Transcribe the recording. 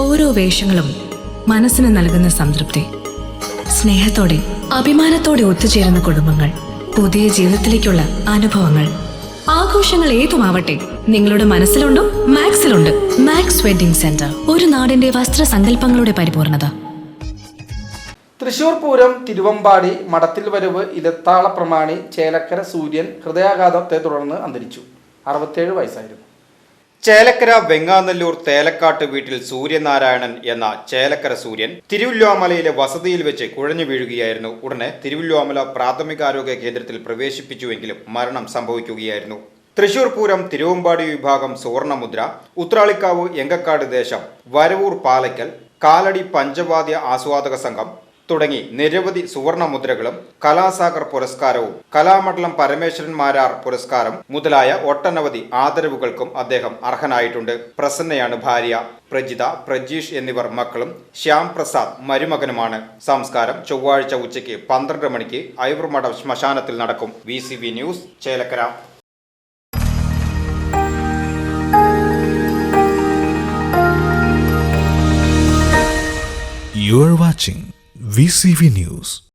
ഓരോ വേഷങ്ങളും മനസ്സിന് നൽകുന്ന സംതൃപ്തി. സ്നേഹത്തോടെ അഭിമാനത്തോടെ ഒത്തുചേരുന്ന കുടുംബങ്ങൾ, പുതിയ ജീവിതത്തിലേക്കുള്ള അനുഭവങ്ങൾ. ആഘോഷങ്ങൾ ഏതുമാവട്ടെ, നിങ്ങളുടെ മനസ്സിലുണ്ടോ? മാക്സിലുണ്ട്. മാക്സ് വെഡിംഗ് സെന്റർ, ഒരു നാടിന്റെ വസ്ത്രസങ്കല്പങ്ങളുടെ പരിപൂർണത. തൃശൂർ പൂരം തിരുവമ്പാടി മഠത്തിൽ വരവ് ഇലത്താള പ്രമാണി ചേലക്കര സൂര്യൻ ഹൃദയാഘാതത്തെ തുടർന്ന് അന്തരിച്ചു. 67 വയസ്സായിരുന്നു. ചേലക്കര വെങ്ങാനല്ലൂർ തേലക്കാട്ട് വീട്ടിൽ സൂര്യനാരായണൻ എന്ന ചേലക്കര സൂര്യൻ തിരുവല്ലോമലയിലെ വസതിയിൽ വെച്ച് കുഴഞ്ഞു വീഴുകയായിരുന്നു. ഉടനെ തിരുവല്ലോമല പ്രാഥമികാരോഗ്യ കേന്ദ്രത്തിൽ പ്രവേശിപ്പിച്ചുവെങ്കിലും മരണം സംഭവിക്കുകയായിരുന്നു. തൃശൂർ പൂരം തിരുവമ്പാടി വിഭാഗം സുവർണമുദ്ര, ഉത്രാളിക്കാവ് എങ്കക്കാട് ദേശം, വരവൂർ പാലയ്ക്കൽ, കാലടി പഞ്ചവാദ്യ ആസ്വാദക സംഘം തുടങ്ങി നിരവധി സുവർണമുദ്രകളും കലാസാഗർ പുരസ്കാരവും കലാമണ്ഡലം പരമേശ്വരൻ മാരാർ പുരസ്കാരം മുതലായ ഒട്ടനവധി ആദരവുകൾക്കും അദ്ദേഹം അർഹനായിട്ടുണ്ട്. പ്രസന്നയാണ് ഭാര്യ. പ്രജിത, പ്രജീഷ് എന്നിവർ മക്കളും ശ്യാം പ്രസാദ് മരുമകനുമാണ്. സംസ്കാരം ചൊവ്വാഴ്ച ഉച്ചയ്ക്ക് 12 മണിക്ക് ഐവർമഠം ശ്മശാനത്തിൽ നടക്കും. VCV news, Chelakkara. You are watching VCV News.